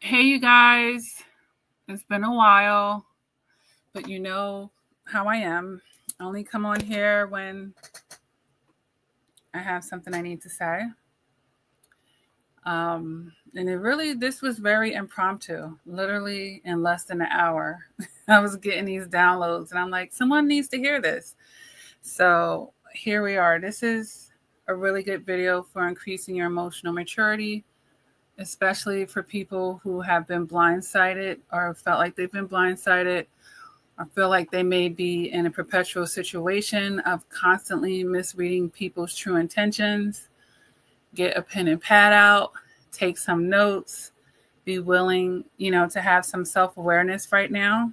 Hey, you guys. It's been a while, but you know how I am. I only come on here when I have something I need to say. This was very impromptu, literally in less than an hour. I was getting these downloads, and I'm like, someone needs to hear this. So here we are. This is a really good video for increasing your emotional maturity, especially for people who have been blindsided or felt like they've been blindsided or feel like they may be in a perpetual situation of constantly misreading people's true intentions. Get a pen and pad out, take some notes, be willing, to have some self-awareness right now.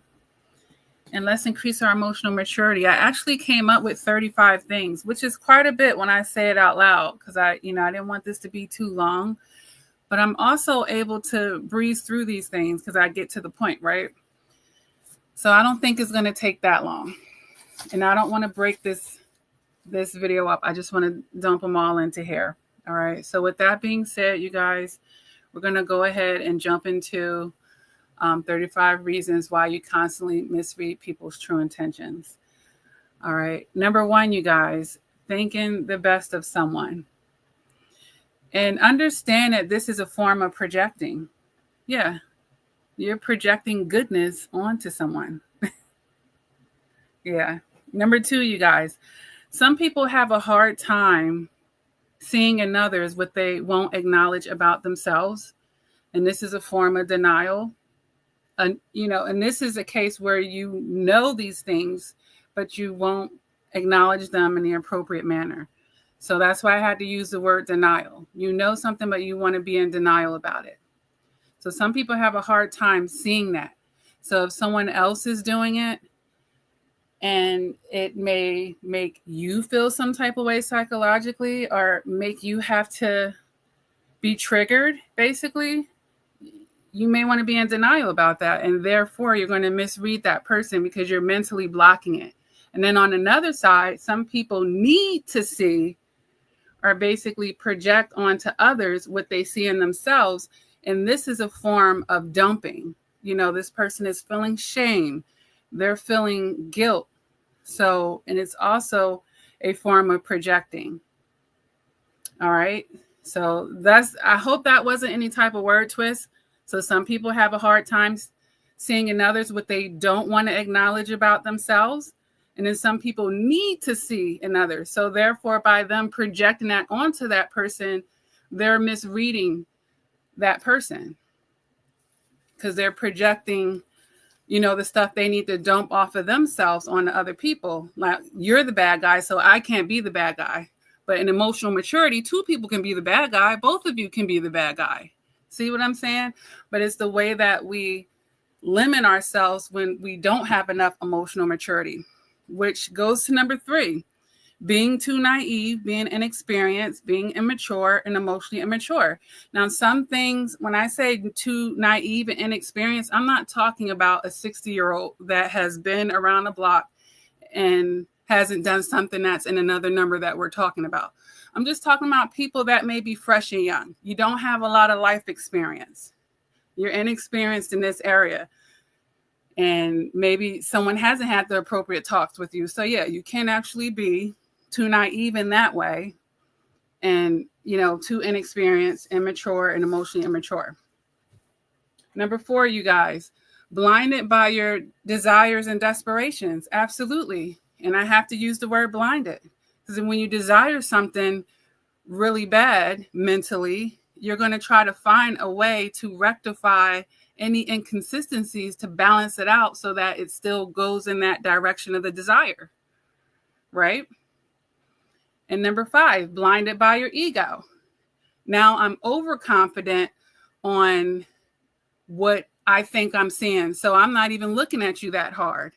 And let's increase our emotional maturity. I actually came up with 35 things, which is quite a bit when I say it out loud because I didn't want this to be too long. But I'm also able to breeze through these things because I get to the point, right? So I don't think it's going to take that long. And I don't want to break this video up. I just want to dump them all into here. All right. So with that being said, you guys, we're going to go ahead and jump into 35 reasons why you constantly misread people's true intentions. All right. Number one, you guys, thinking the best of someone. And understand that this is a form of projecting. Yeah. You're projecting goodness onto someone. Yeah. Number two, you guys, some people have a hard time seeing in others what they won't acknowledge about themselves. And this is a form of denial. And this is a case where you know these things, but you won't acknowledge them in the appropriate manner. So that's why I had to use the word denial. You know something, but you want to be in denial about it. So some people have a hard time seeing that. So if someone else is doing it and it may make you feel some type of way psychologically or make you have to be triggered, basically, you may want to be in denial about that. And therefore, you're going to misread that person because you're mentally blocking it. And then on another side, some people need to see or basically project onto others what they see in themselves. And this is a form of dumping. This person is feeling shame. They're feeling guilt. So, and it's also a form of projecting. All right. So I hope that wasn't any type of word twist. So some people have a hard time seeing in others what they don't want to acknowledge about themselves. And then some people need to see in others. So therefore, by them projecting that onto that person, they're misreading that person because they're projecting, the stuff they need to dump off of themselves onto other people. Like, you're the bad guy, so I can't be the bad guy. But in emotional maturity, two people can be the bad guy. Both of you can be the bad guy. See what I'm saying? But it's the way that we limit ourselves when we don't have enough emotional maturity, which goes to number 3, being too naive, being inexperienced, being immature and emotionally immature. Now, some things, when I say too naive and inexperienced, I'm not talking about a 60-year-old that has been around the block and hasn't done something that's in another number that we're talking about. I'm just talking about people that may be fresh and young. You don't have a lot of life experience. You're inexperienced in this area. And maybe someone hasn't had the appropriate talks with you. So yeah, you can actually be too naive in that way and, too inexperienced, immature, and emotionally immature. Number 4, you guys, blinded by your desires and desperations. Absolutely. And I have to use the word blinded because when you desire something really bad mentally, you're going to try to find a way to rectify any inconsistencies to balance it out so that it still goes in that direction of the desire, right? And number 5, blinded by your ego. Now I'm overconfident on what I think I'm seeing, so I'm not even looking at you that hard,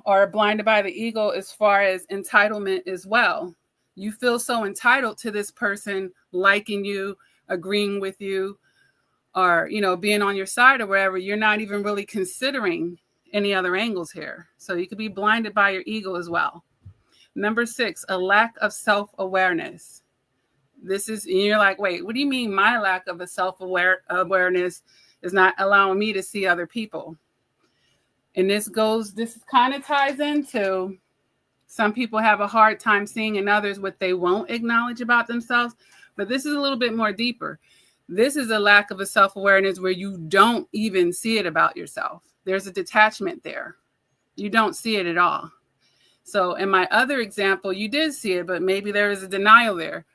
or blinded by the ego as far as entitlement as well. You feel so entitled to this person liking you, agreeing with you, or, being on your side or whatever. You're not even really considering any other angles here. So you could be blinded by your ego as well. Number 6, a lack of self-awareness. This is, and you're like, wait, what do you mean my lack of a awareness is not allowing me to see other people? And this kind of ties into, some people have a hard time seeing in others what they won't acknowledge about themselves, but this is a little bit more deeper. This is a lack of a self-awareness where you don't even see it about yourself. There's a detachment there. You don't see it at all. So in my other example, you did see it, but maybe there is a denial there.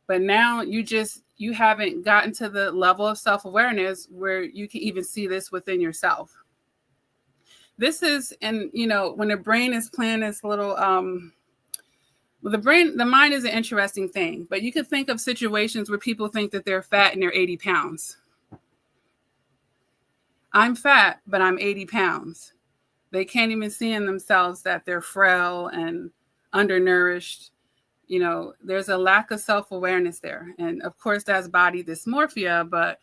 But now you haven't gotten to the level of self-awareness where you can even see this within yourself. This is, and when the brain is playing this little, the mind is an interesting thing, but you could think of situations where people think that they're fat and they're 80 pounds. I'm fat, but I'm 80 pounds. They can't even see in themselves that they're frail and undernourished. There's a lack of self-awareness there. And of course, that's body dysmorphia, but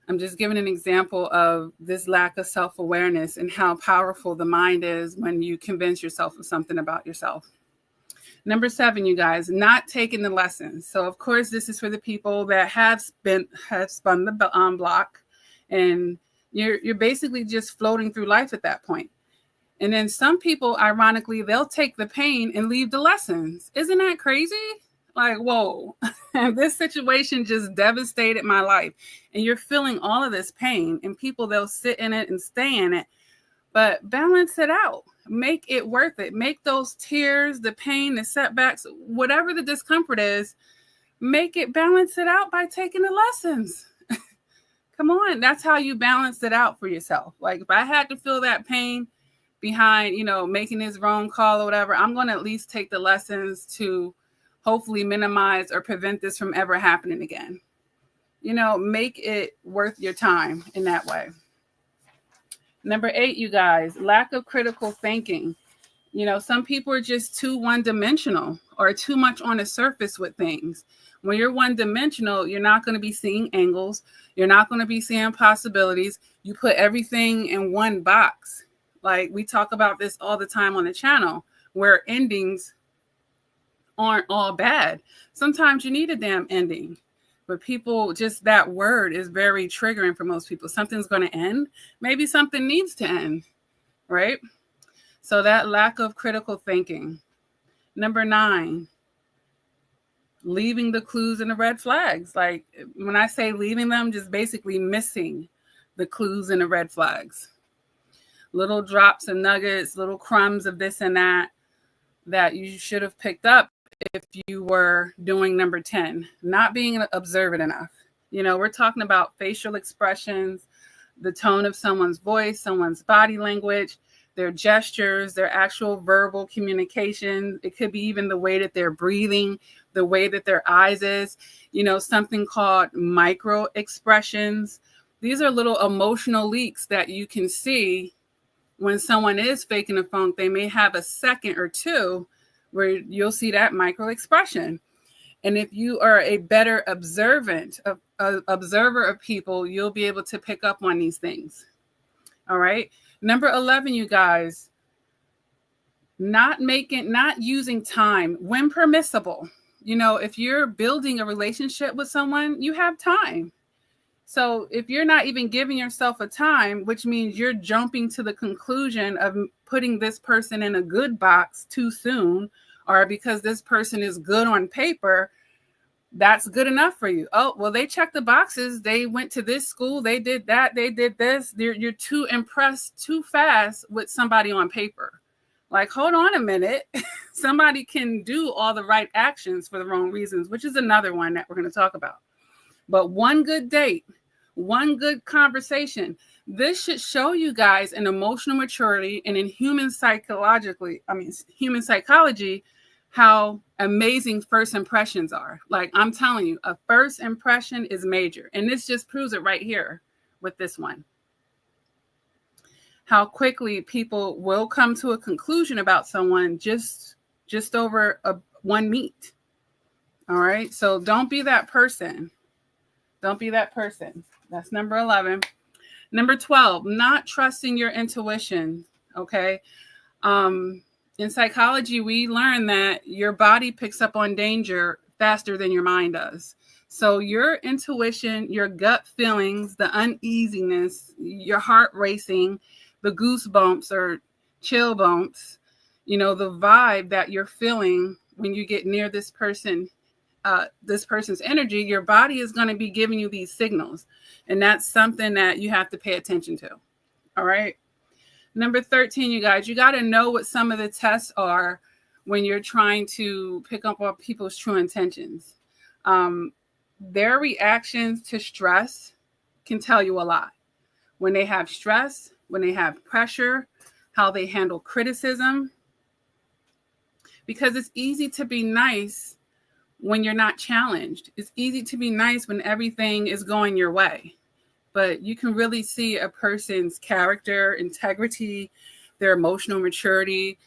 I'm just giving an example of this lack of self-awareness and how powerful the mind is when you convince yourself of something about yourself. Number 7, you guys, not taking the lessons. So of course, this is for the people that have spun the block, and you're basically just floating through life at that point. And then some people, ironically, they'll take the pain and leave the lessons. Isn't that crazy? Like, whoa, this situation just devastated my life. And you're feeling all of this pain, and people, they'll sit in it and stay in it, but balance it out. Make it worth it. Make those tears, the pain, the setbacks, whatever the discomfort is, balance it out by taking the lessons. Come on. That's how you balance it out for yourself. Like, if I had to feel that pain behind, making this wrong call or whatever, I'm going to at least take the lessons to hopefully minimize or prevent this from ever happening again. Make it worth your time in that way. Number 8, you guys, lack of critical thinking. Some people are just too one-dimensional or too much on the surface with things. When you're one-dimensional, you're not going to be seeing angles. You're not going to be seeing possibilities. You put everything in one box. Like, we talk about this all the time on the channel, where endings aren't all bad. Sometimes you need a damn ending. But people, just that word is very triggering for most people. Something's going to end. Maybe something needs to end, right? So that lack of critical thinking. Number 9, leaving the clues and the red flags. Like, when I say leaving them, just basically missing the clues and the red flags. Little drops and nuggets, little crumbs of this and that you should have picked up if you were doing number 10, not being observant enough. We're talking about facial expressions, the tone of someone's voice, someone's body language, their gestures, their actual verbal communication. It could be even the way that they're breathing, the way that their eyes is, something called micro expressions. These are little emotional leaks that you can see when someone is faking a funk. They may have a second or two where you'll see that micro expression. And if you are a better observer of people, you'll be able to pick up on these things. All right. Number 11, you guys, not using time when permissible. If you're building a relationship with someone, you have time. So if you're not even giving yourself a time, which means you're jumping to the conclusion of putting this person in a good box too soon, or because this person is good on paper, that's good enough for you. Oh, well, they checked the boxes. They went to this school. They did that. They did this. You're too impressed too fast with somebody on paper. Like, hold on a minute. Somebody can do all the right actions for the wrong reasons, which is another one that we're going to talk about. But one good date, one good conversation, this should show you guys an emotional maturity and in human psychology, how amazing first impressions are. Like, I'm telling you, a first impression is major. And this just proves it right here with this one. How quickly people will come to a conclusion about someone just over one meet. All right. So don't be that person. Don't be that person. That's number 11. Number 12, not trusting your intuition. Okay. In psychology, we learn that your body picks up on danger faster than your mind does. So your intuition, your gut feelings, the uneasiness, your heart racing, the goosebumps or chill bumps, the vibe that you're feeling when you get near this person's energy, your body is going to be giving you these signals. And that's something that you have to pay attention to. All right. Number 13, you guys, you got to know what some of the tests are when you're trying to pick up on people's true intentions. Their reactions to stress can tell you a lot. When they have stress, when they have pressure, how they handle criticism. Because it's easy to be nice when you're not challenged. It's easy to be nice when everything is going your way. But you can really see a person's character, integrity, their emotional maturity,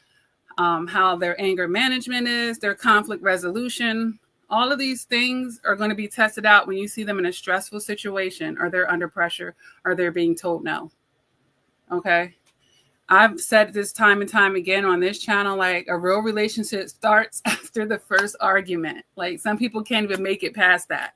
how their anger management is, their conflict resolution. All of these things are going to be tested out when you see them in a stressful situation, or they're under pressure, or they're being told no. Okay? I've said this time and time again on this channel, like a real relationship starts after the first argument. Like some people can't even make it past that.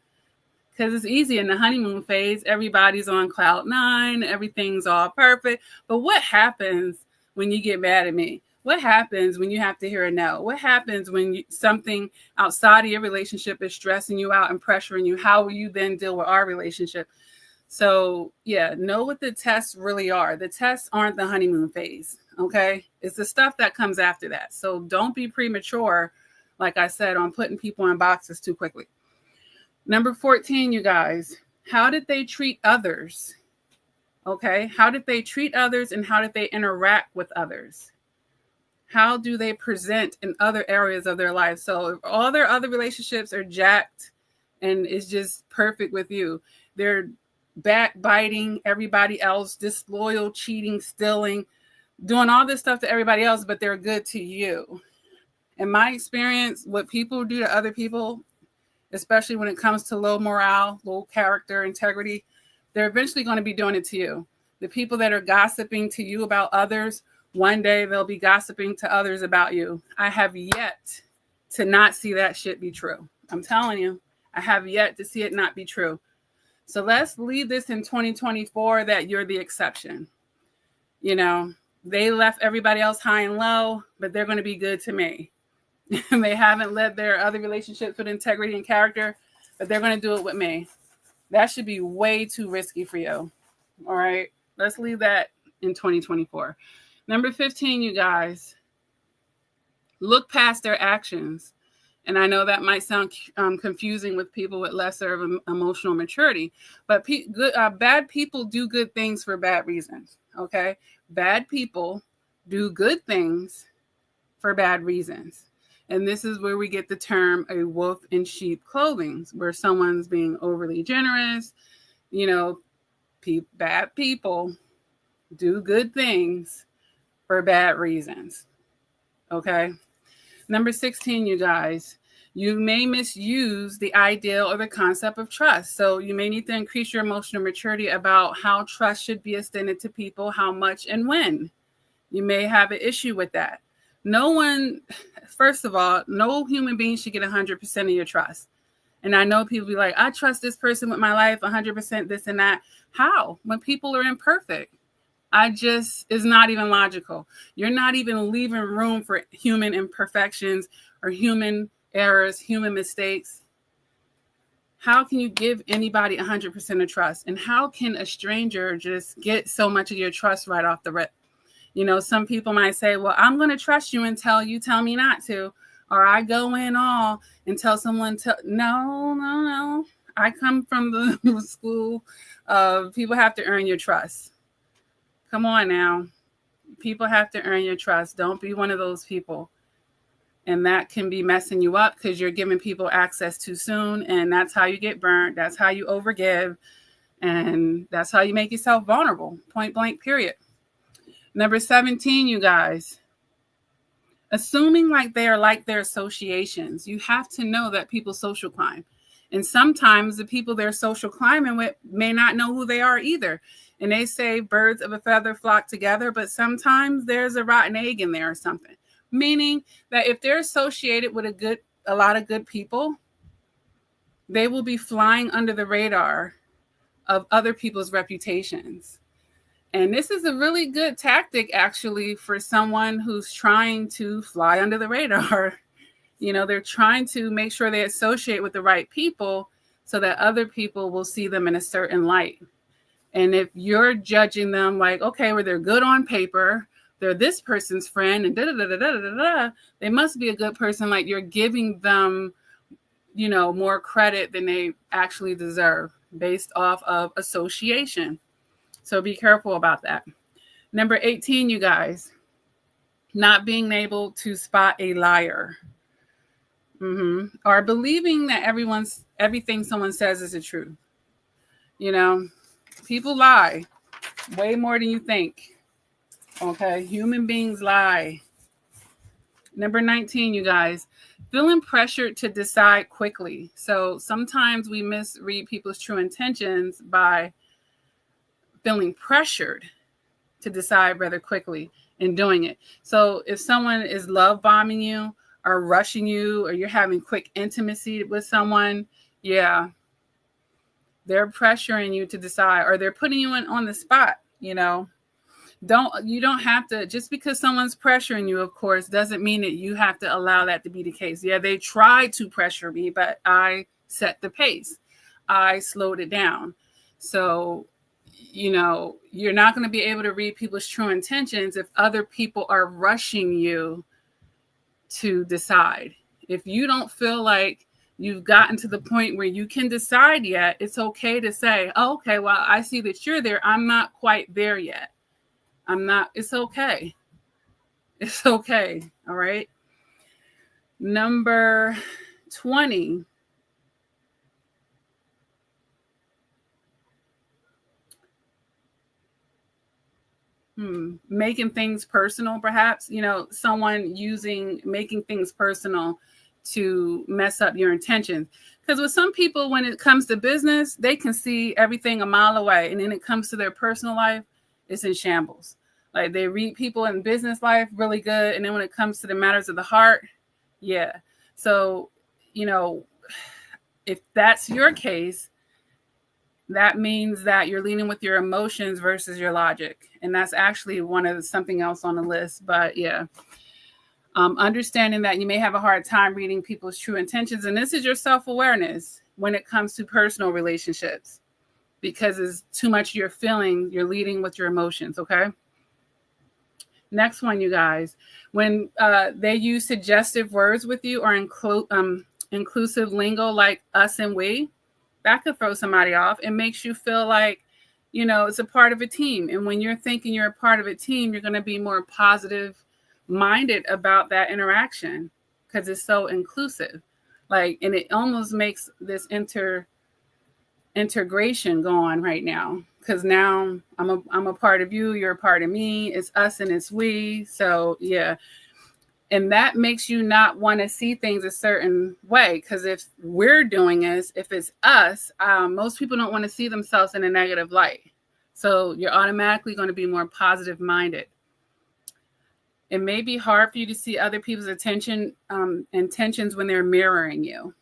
Because it's easy in the honeymoon phase. Everybody's on cloud 9. Everything's all perfect. But what happens when you get mad at me? What happens when you have to hear a no? What happens when something outside of your relationship is stressing you out and pressuring you? How will you then deal with our relationship? So, yeah, know what the tests really are. The tests aren't the honeymoon phase, okay? It's the stuff that comes after that. So don't be premature, like I said, on putting people in boxes too quickly. Number 14, you guys, how did they treat others? Okay, how did they treat others and how did they interact with others? How do they present in other areas of their life? So if all their other relationships are jacked and it's just perfect with you, they're backbiting everybody else, disloyal, cheating, stealing, doing all this stuff to everybody else, but they're good to you. In my experience, what people do to other people, especially when it comes to low morale, low character, integrity, they're eventually going to be doing it to you. The people that are gossiping to you about others, one day they'll be gossiping to others about you. I have yet to not see that shit be true. I'm telling you, I have yet to see it not be true. So let's leave this in 2024 that you're the exception. They left everybody else high and low, but they're going to be good to me. They haven't led their other relationships with integrity and character, but they're going to do it with me. That should be way too risky for you. All right. Let's leave that in 2024. Number 15, you guys, look past their actions. And I know that might sound confusing with people with lesser of emotional maturity, but bad people do good things for bad reasons. Okay. Bad people do good things for bad reasons. And this is where we get the term a wolf in sheep clothing, where someone's being overly generous. Bad people do good things for bad reasons. Okay. Number 16, you guys, you may misuse the idea or the concept of trust. So you may need to increase your emotional maturity about how trust should be extended to people, how much and when. You may have an issue with that. First of all, no human being should get 100% of your trust. And I know people be like, I trust this person with my life, 100% this and that. How? When people are imperfect. It's not even logical. You're not even leaving room for human imperfections or human errors, human mistakes. How can you give anybody 100% of trust? And how can a stranger just get so much of your trust right off the rip? Some people might say, well, I'm going to trust you until you tell me not to. Or I go in all and tell someone no. I come from the school of people have to earn your trust. Come on now. People have to earn your trust. Don't be one of those people. And that can be messing you up because you're giving people access too soon. And that's how you get burnt. That's how you overgive. And that's how you make yourself vulnerable. Point blank, period. Number 17, you guys. Assuming like they are like their associations. You have to know that people social climb. And sometimes the people they're social climbing with may not know who they are either. And they say birds of a feather flock together, but sometimes there's a rotten egg in there or something. Meaning that if they're associated with a lot of good people, they will be flying under the radar of other people's reputations. And this is a really good tactic, actually, for someone who's trying to fly under the radar. They're trying to make sure they associate with the right people so that other people will see them in a certain light. And if you're judging them like, okay, well, they're good on paper, they're this person's friend, and da-da-da-da-da-da-da, they must be a good person, like you're giving them, more credit than they actually deserve based off of association. So be careful about that. Number 18, you guys, not being able to spot a liar. Or believing that everything someone says is the truth. People lie way more than you think. Okay, human beings lie. Number 19, you guys, feeling pressured to decide quickly. So sometimes we misread people's true intentions by feeling pressured to decide rather quickly in doing it. So if someone is love bombing you or rushing you, or you're having quick intimacy with someone, yeah, they're pressuring you to decide, or they're putting you on the spot. You don't have to, just because someone's pressuring you, of course, doesn't mean that you have to allow that to be the case. Yeah, they tried to pressure me, but I set the pace. I slowed it down. So, you're not going to be able to read people's true intentions if other people are rushing you to decide. If you don't feel like you've gotten to the point where you can decide yet, it's okay to say, oh, okay, well, I see that you're there. I'm not quite there yet. It's okay. It's okay. All right. Number 20. Making things personal, perhaps, someone making things personal to mess up your intentions. Because with some people, when it comes to business, they can see everything a mile away. And then it comes to their personal life, it's in shambles. Like they read people in business life really good. And then when it comes to the matters of the heart, yeah. So, if that's your case, that means that you're leaning with your emotions versus your logic. And that's actually something else on the list. But yeah, understanding that you may have a hard time reading people's true intentions. And this is your self-awareness when it comes to personal relationships, because it's too much you're feeling, you're leading with your emotions. Okay. Next one, you guys, when they use suggestive words with you or inclusive lingo like us and we, that could throw somebody off. It makes you feel like, it's a part of a team. And when you're thinking you're a part of a team, you're going to be more positive minded about that interaction because it's so inclusive. And it almost makes this integration go on right now. Because now I'm a part of you, you're a part of me. It's us and it's we. So yeah. And that makes you not want to see things a certain way. Because if we're doing this, if it's us, most people don't want to see themselves in a negative light. So you're automatically going to be more positive minded. It may be hard for you to see other people's intentions when they're mirroring you.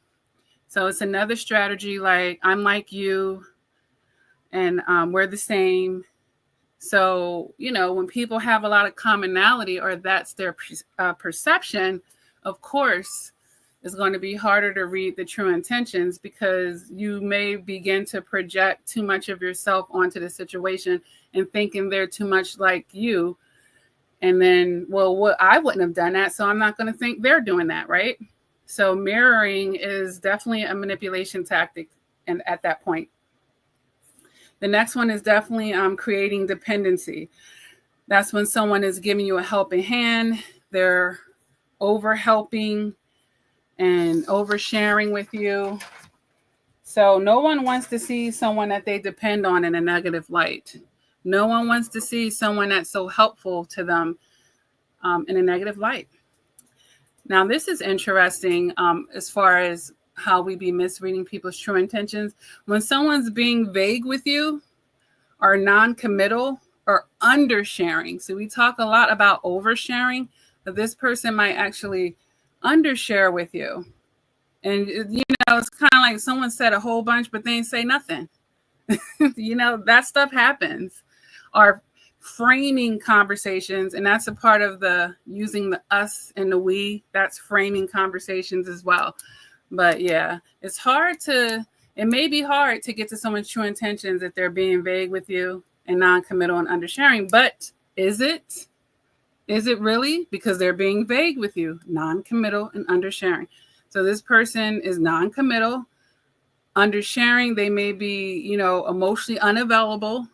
So it's another strategy like, I'm like you and we're the same. So, when people have a lot of commonality or that's their perception, of course, it's going to be harder to read the true intentions because you may begin to project too much of yourself onto the situation and thinking they're too much like you. And then, well, I wouldn't have done that, so I'm not going to think they're doing that, right? So mirroring is definitely a manipulation tactic and at that point. The next one is definitely creating dependency. That's when someone is giving you a helping hand. They're over helping and oversharing with you. So no one wants to see someone that they depend on in a negative light. No one wants to see someone that's so helpful to them in a negative light. Now, this is interesting as far as how we be misreading people's true intentions. When someone's being vague with you or non-committal or undersharing. So we talk a lot about oversharing, but this person might actually undershare with you. And, it's kind of like someone said a whole bunch, but they didn't say nothing. That stuff happens. Or framing conversations, and that's a part of the using the us and the we. That's framing conversations as well. But yeah, it may be hard to get to someone's true intentions if they're being vague with you and non-committal and undersharing. But is it? Is it really? Because they're being vague with you, non-committal and undersharing. So this person is non-committal, undersharing. They may be, emotionally unavailable.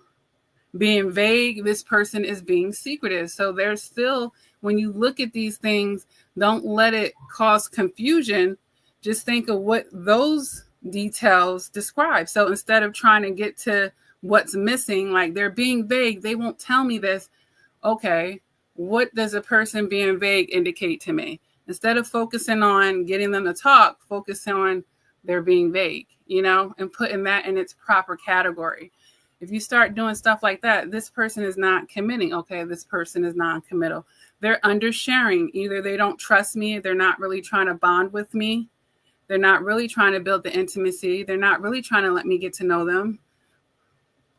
Being vague, this person is being secretive. So there's still, when you look at these things, don't let it cause confusion. Just think of what those details describe. So instead of trying to get to what's missing, like they're being vague, they won't tell me this. Okay, what does a person being vague indicate to me? Instead of focusing on getting them to talk, focus on they're being vague, and putting that in its proper category. If you start doing stuff like that, this person is not committing. Okay, this person is non-committal. They're undersharing. Either they don't trust me, they're not really trying to bond with me. They're not really trying to build the intimacy. They're not really trying to let me get to know them.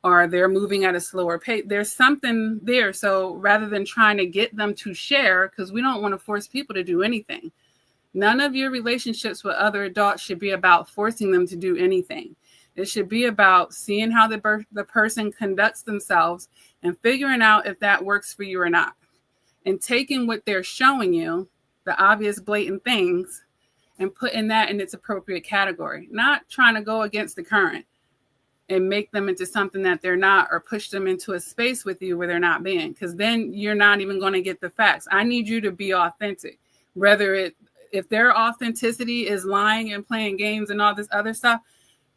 Or they're moving at a slower pace. There's something there. So rather than trying to get them to share, because we don't want to force people to do anything. None of your relationships with other adults should be about forcing them to do anything. It should be about seeing how the person conducts themselves and figuring out if that works for you or not. And taking what they're showing you, the obvious blatant things, and putting that in its appropriate category. Not trying to go against the current and make them into something that they're not, or push them into a space with you where they're not being. Because then you're not even going to get the facts. I need you to be authentic. If their authenticity is lying and playing games and all this other stuff,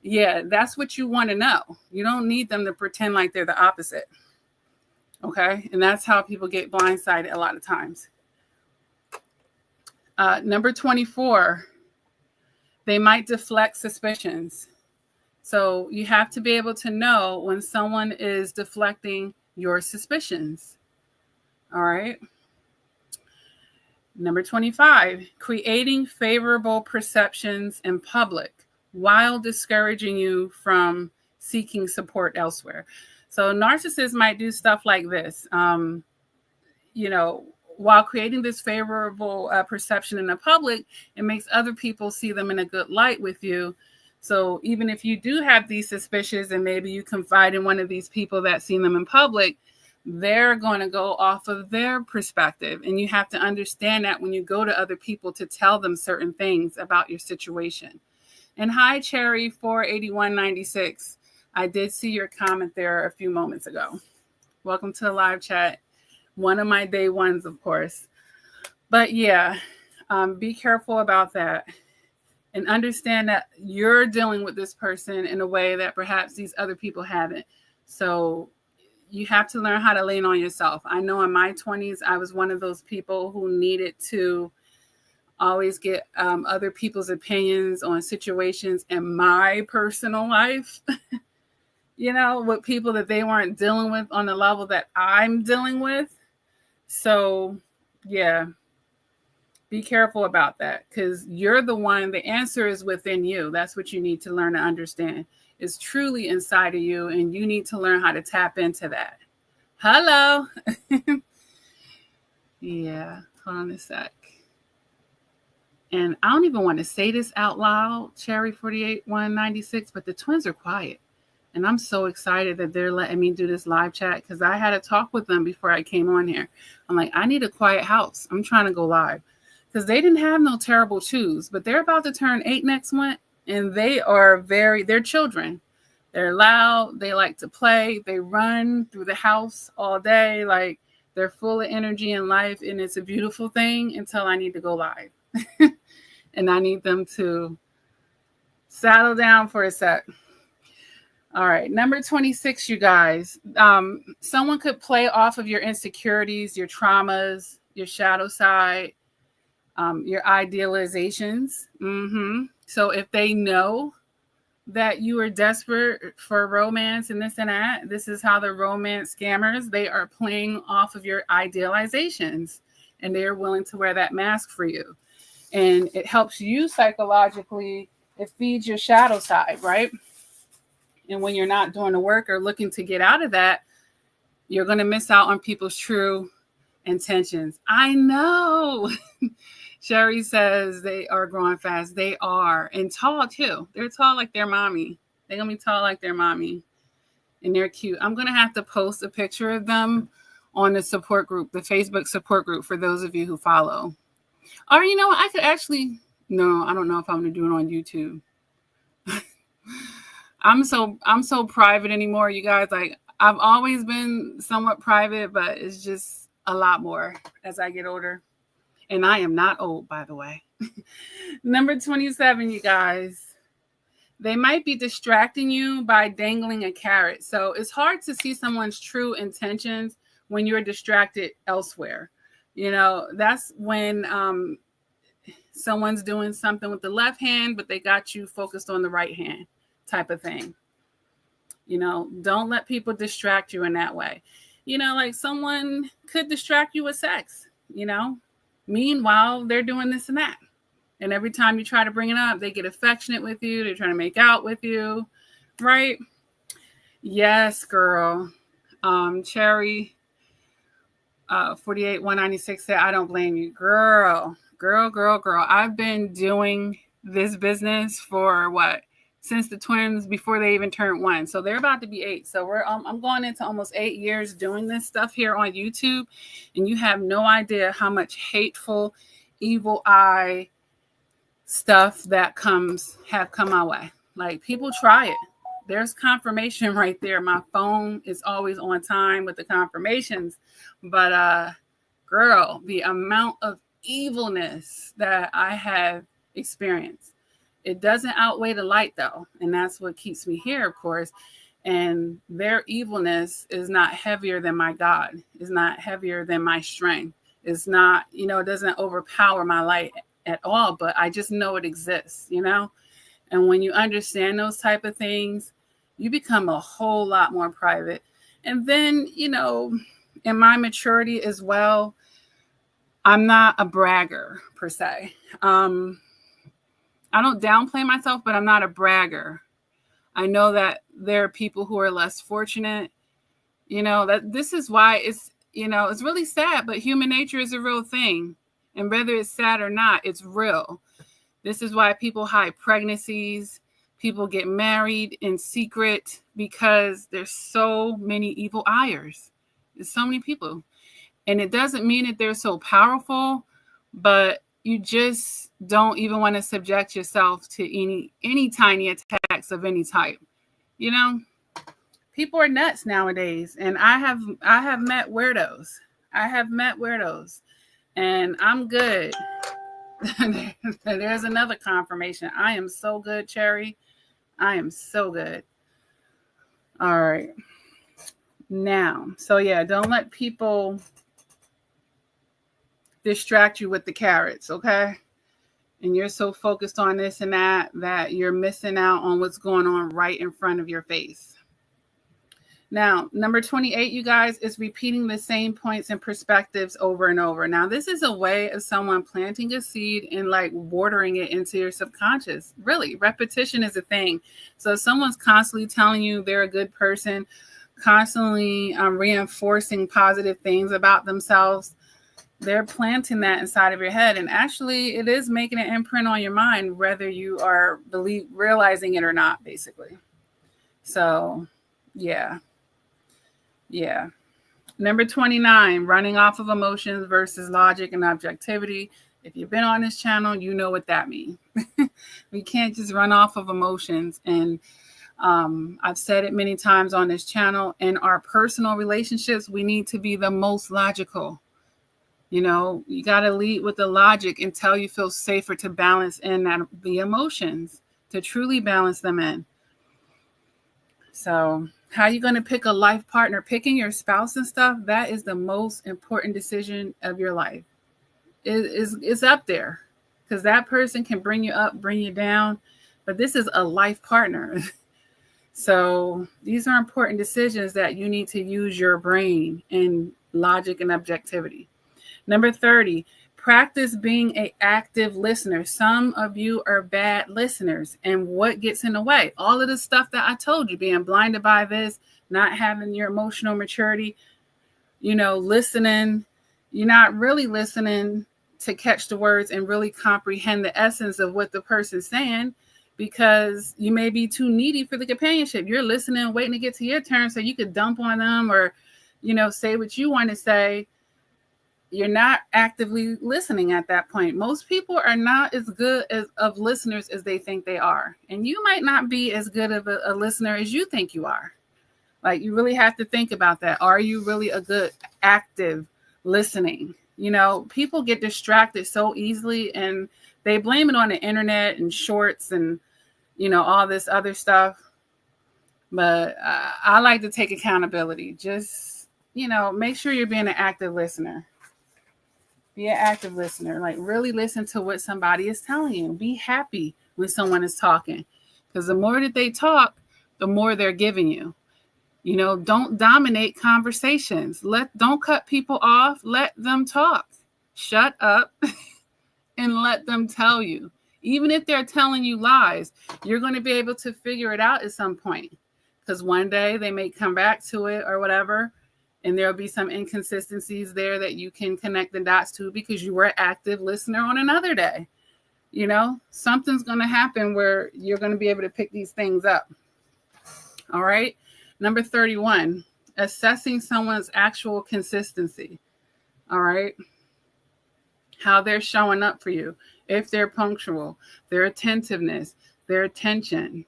yeah, that's what you want to know. You don't need them to pretend like they're the opposite. Okay? And that's how people get blindsided a lot of times. Number 24, they might deflect suspicions. So you have to be able to know when someone is deflecting your suspicions. All right? Number 25, creating favorable perceptions in public while discouraging you from seeking support elsewhere. So narcissists might do stuff like this, while creating this favorable perception in the public, it makes other people see them in a good light with you. So even if you do have these suspicions and maybe you confide in one of these people that see them in public, they're going to go off of their perspective. And you have to understand that when you go to other people to tell them certain things about your situation. And hi, Cherry 48196. I did see your comment there a few moments ago. Welcome to the live chat. One of my day ones, of course. But yeah, be careful about that. And understand that you're dealing with this person in a way that perhaps these other people haven't. So you have to learn how to lean on yourself. I know in my 20s, I was one of those people who needed to always get other people's opinions on situations in my personal life, with people that they weren't dealing with on the level that I'm dealing with. So, yeah, be careful about that, because you're the one, the answer is within you. That's what you need to learn to understand. It's truly inside of you, and you need to learn how to tap into that. Hello. Yeah, hold on a sec. And I don't even want to say this out loud, Cherry 48196, but the twins are quiet. And I'm so excited that they're letting me do this live chat, because I had a talk with them before I came on here. I'm like, I need a quiet house. I'm trying to go live. Because they didn't have no terrible twos, but they're about to turn 8 next month. And they're children. They're loud. They like to play. They run through the house all day. Like, they're full of energy and life. And it's a beautiful thing until I need to go live. And I need them to settle down for a sec. All right. Number 26, you guys. Someone could play off of your insecurities, your traumas, your shadow side, your idealizations. So if they know that you are desperate for romance and this and that, this is how the romance scammers, they are playing off of your idealizations, and they are willing to wear that mask for you. And it helps you psychologically It feeds your shadow side, right? And when you're not doing the work or looking to get out of that, you're going to miss out on people's true intentions. I know. Sherry says they are growing fast. They are. And tall too. They're tall like their mommy. They're going to be tall like their mommy. And they're cute. I'm going to have to post a picture of them on the support group, the Facebook support group, for those of you who follow. Or, you know, I could actually, no, I don't know if I'm going to do it on YouTube. I'm so private anymore, you guys. Like, I've always been somewhat private, but it's just a lot more as I get older. And I am not old, by the way. Number 27, you guys. They might be distracting you by dangling a carrot. So it's hard to see someone's true intentions when you're distracted elsewhere. You know, that's when someone's doing something with the left hand, but they got you focused on the right hand type of thing. You know, don't let people distract you in that way. You know, like someone could distract you with sex, you know. Meanwhile, they're doing this and that. And every time you try to bring it up, they get affectionate with you. They're trying to make out with you, right? Yes, girl. Cherry 48196 said, I don't blame you. Girl. I've been doing this business for what? Since the twins, before they even turned 1. So they're about to be 8. So I'm going into almost 8 years doing this stuff here on YouTube. And you have no idea how much hateful, evil eye stuff that have come my way. Like, people try it. There's confirmation right there. My phone is always on time with the confirmations. But girl, the amount of evilness that I have experienced, it doesn't outweigh the light though. And that's what keeps me here, of course. And their evilness is not heavier than my God. It's not heavier than my strength. It's not, you know, it doesn't overpower my light at all, but I just know it exists, you know? And when you understand those type of things, you become a whole lot more private. And then, you know, in my maturity as well, I'm not a bragger per se. I don't downplay myself, but I'm not a bragger. I know that there are people who are less fortunate, you know, that this is why it's, you know, it's really sad, but human nature is a real thing. And whether it's sad or not, it's real. This is why people hide pregnancies. People get married in secret because there's so many evil eyers. There's so many people. And it doesn't mean that they're so powerful, but you just don't even want to subject yourself to any tiny attacks of any type. You know, people are nuts nowadays. And I have met weirdos. And I'm good. There's another confirmation. I am so good, Cherry. I am so good. All right. Now, so yeah, don't let people distract you with the carrots, okay? And you're so focused on this and that you're missing out on what's going on right in front of your face. Now, number 28, you guys, is repeating the same points and perspectives over and over. Now, this is a way of someone planting a seed and like watering it into your subconscious. Really, repetition is a thing. So if someone's constantly telling you they're a good person, constantly reinforcing positive things about themselves, they're planting that inside of your head. And actually, it is making an imprint on your mind, whether you are realizing it or not, basically. So, yeah. Yeah. Number 29, running off of emotions versus logic and objectivity. If you've been on this channel, you know what that means. We can't just run off of emotions. And I've said it many times on this channel. In our personal relationships, we need to be the most logical. You know, you got to lead with the logic until you feel safer to balance in the emotions, to truly balance them in. So how are you going to pick a life partner? Picking your spouse and stuff, that is the most important decision of your life. It's up there because that person can bring you up, bring you down. But this is a life partner. So these are important decisions that you need to use your brain and logic and objectivity. Number 30, Practice being an active listener. Some of you are bad listeners. And what gets in the way? All of the stuff that I told you, being blinded by this, not having your emotional maturity, listening. You're not really listening to catch the words and really comprehend the essence of what the person's saying, because you may be too needy for the companionship. You're listening, waiting to get to your turn so you could dump on them or, say what you want to say. You're not actively listening at that point. Most people are not as good of listeners as they think they are. And you might not be as good of a listener as you think you are. Like, you really have to think about that. Are you really a good active listening? People get distracted so easily and they blame it on the internet and shorts and, all this other stuff. But I like to take accountability. Just, make sure you're being an active listener. Be an active listener. Like, really listen to what somebody is telling you. Be happy when someone is talking, because the more that they talk, the more they're giving you. Don't dominate conversations. Don't cut people off. Let them talk. Shut up and let them tell you. Even if they're telling you lies, you're going to be able to figure it out at some point, because one day they may come back to it or whatever. And there'll be some inconsistencies there that you can connect the dots to because you were an active listener on another day. Something's going to happen where you're going to be able to pick these things up. All right. Number 31, assessing someone's actual consistency. All right. How they're showing up for you. If they're punctual, their attentiveness, their attention.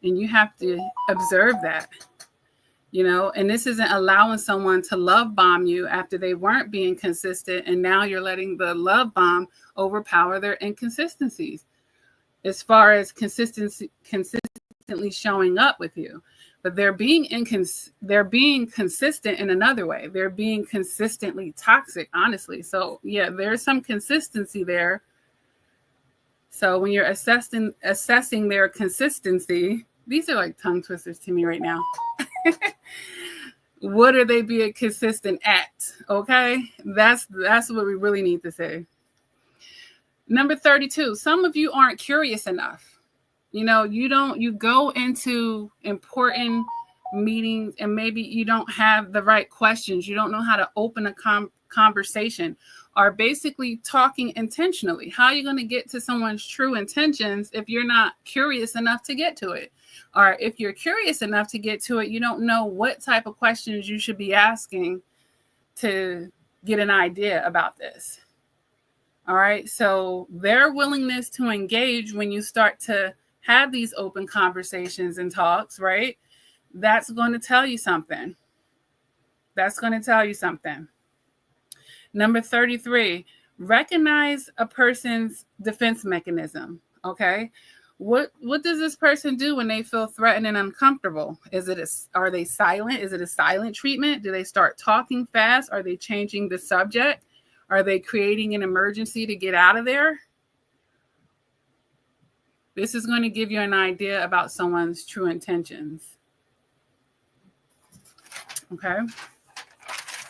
And you have to observe that. And this isn't allowing someone to love bomb you after they weren't being consistent. And now you're letting the love bomb overpower their inconsistencies as far as consistently showing up with you. But they're being consistent in another way. They're being consistently toxic, honestly. So yeah, there's some consistency there. So when you're assessing their consistency, these are like tongue twisters to me right now. What are they being consistent at? Okay, that's what we really need to say. Number 32, some of you aren't curious enough. You go into important meetings and maybe you don't have the right questions. You don't know how to open a conversation, or basically talking intentionally. How are you going to get to someone's true intentions if you're not curious enough to get to it? Or if you're curious enough to get to it, you don't know what type of questions you should be asking to get an idea about this. All right. So their willingness to engage when you start to have these open conversations and talks, right? That's going to tell you something. Number 33, recognize a person's defense mechanism. Okay. What does this person do when they feel threatened and uncomfortable? Are they silent? Is it a silent treatment? Do they start talking fast? Are they changing the subject? Are they creating an emergency to get out of there? This is going to give you an idea about someone's true intentions. Okay.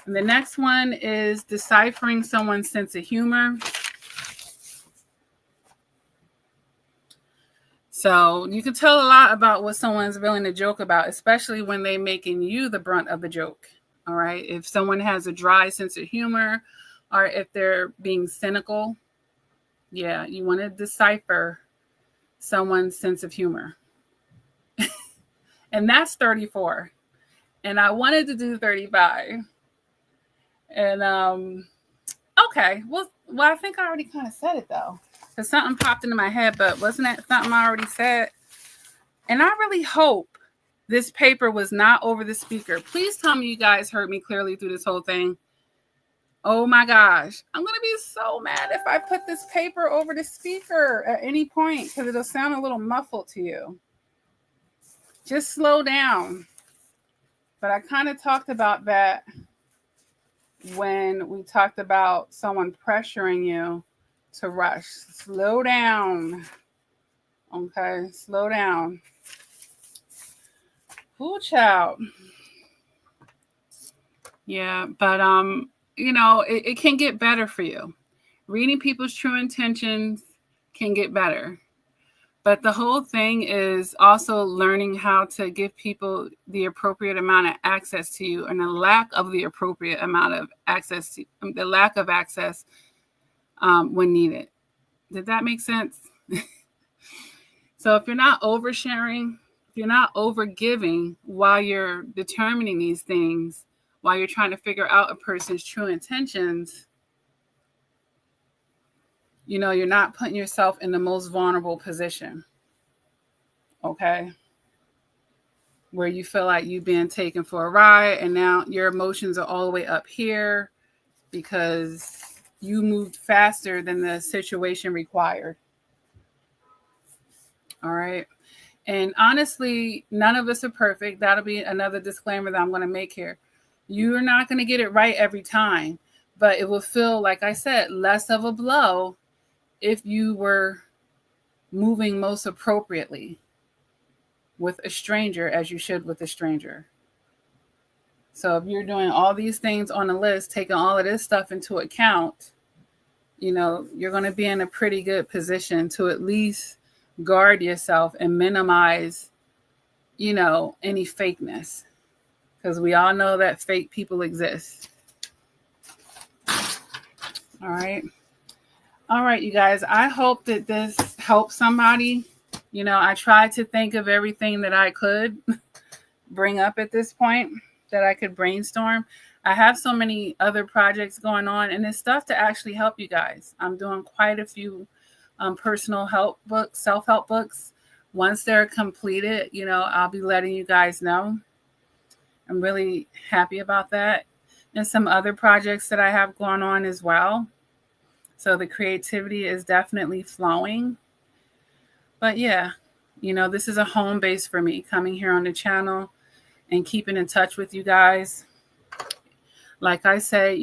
And the next one is deciphering someone's sense of humor. So you can tell a lot about what someone's willing to joke about, especially when they're making you the brunt of the joke. All right. If someone has a dry sense of humor, or if they're being cynical, yeah, you want to decipher someone's sense of humor. And that's 34. And I wanted to do 35. And okay, well, I think I already kind of said it though, because something popped into my head, but wasn't that something I already said? And I really hope this paper was not over the speaker. Please tell me you guys heard me clearly through this whole thing. Oh my gosh, I'm going to be so mad if I put this paper over the speaker at any point, because it'll sound a little muffled to you. Just slow down. But I kind of talked about that when we talked about someone pressuring you to rush. Slow down. Okay, slow down. Ooh, child. Yeah, but it can get better for you. reading people's true intentions can get better. But the whole thing is also learning how to give people the appropriate amount of access to you, and the lack of the appropriate amount of access to the lack of access when needed. Did that make sense? So if you're not oversharing, if you're not overgiving while you're determining these things, while you're trying to figure out a person's true intentions, you're not putting yourself in the most vulnerable position. Okay? Where you feel like you've been taken for a ride and now your emotions are all the way up here because you moved faster than the situation required. All right. And honestly, none of us are perfect. That'll be another disclaimer that I'm going to make here. You're not going to get it right every time, but it will feel, like I said, less of a blow if you were moving most appropriately with a stranger as you should with a stranger. So if you're doing all these things on the list, taking all of this stuff into account, you're going to be in a pretty good position to at least guard yourself and minimize, any fakeness. Because we all know that fake people exist. All right. All right, you guys. I hope that this helps somebody. I tried to think of everything that I could bring up at this point that I could brainstorm. I have so many other projects going on, and it's stuff to actually help you guys. I'm doing quite a few personal help books, self-help books. Once they're completed, I'll be letting you guys know. I'm really happy about that. And some other projects that I have going on as well. So the creativity is definitely flowing. But yeah, this is a home base for me, coming here on the channel and keeping in touch with you guys. Like I say,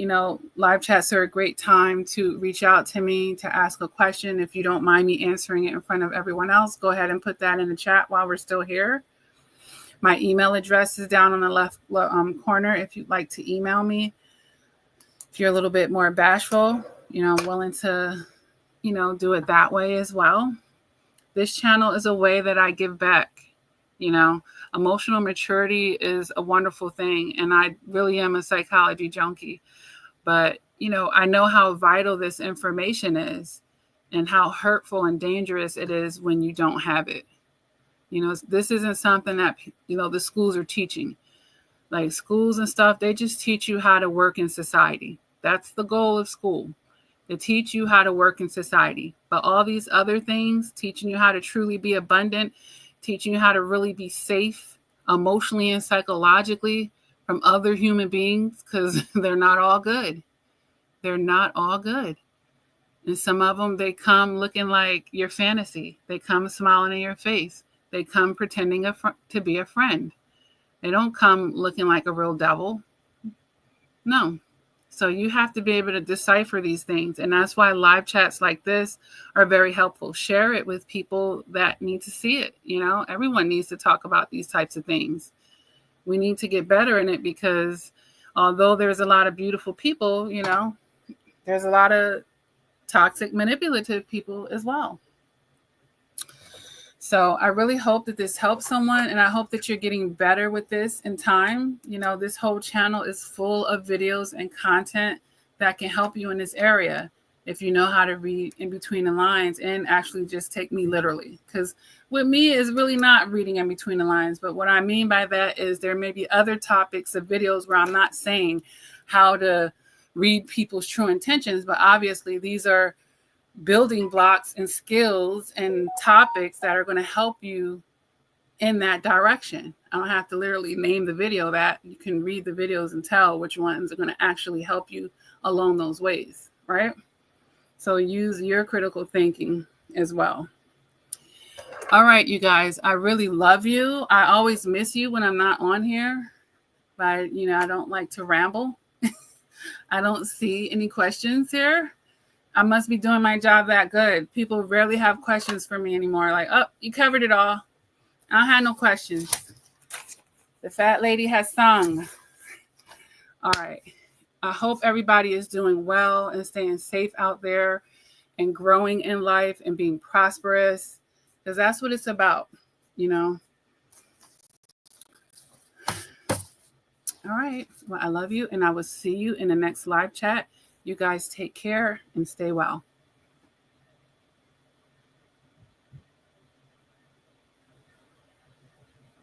live chats are a great time to reach out to me to ask a question. If you don't mind me answering it in front of everyone else, go ahead and put that in the chat while we're still here. My email address is down on the left corner if you'd like to email me. If you're a little bit more bashful, I'm willing to, do it that way as well. This channel is a way that I give back. Emotional maturity is a wonderful thing, and I really am a psychology junkie. But, I know how vital this information is and how hurtful and dangerous it is when you don't have it. This isn't something that, the schools are teaching. Like schools and stuff, they just teach you how to work in society. That's the goal of school. They teach you how to work in society. But all these other things, teaching you how to truly be abundant, teaching you how to really be safe emotionally and psychologically from other human beings, because they're not all good. They're not all good. And some of them, they come looking like your fantasy. They come smiling in your face. They come pretending to be a friend. They don't come looking like a real devil. No. So you have to be able to decipher these things. And that's why live chats like this are very helpful. Share it with people that need to see it. Everyone needs to talk about these types of things. We need to get better in it, because although there's a lot of beautiful people, there's a lot of toxic, manipulative people as well. So I really hope that this helps someone, and I hope that you're getting better with this in time. This whole channel is full of videos and content that can help you in this area if you know how to read in between the lines and actually just take me literally. Because with me is really not reading in between the lines. But what I mean by that is there may be other topics of videos where I'm not saying how to read people's true intentions, but obviously these are building blocks and skills and topics that are going to help you in that direction. I don't have to literally name the video that. You can read the videos and tell which ones are going to actually help you along those ways, right? So use your critical thinking as well. All right, you guys, I really love you. I always miss you when I'm not on here, but I don't like to ramble. I don't see any questions here. I must be doing my job that good. People rarely have questions for me anymore. Like, oh, you covered it all. I don't have no questions. The fat lady has sung. All right. I hope everybody is doing well and staying safe out there and growing in life and being prosperous, because that's what it's about, you know. All right. Well, I love you, and I will see you in the next live chat. You guys take care and stay well.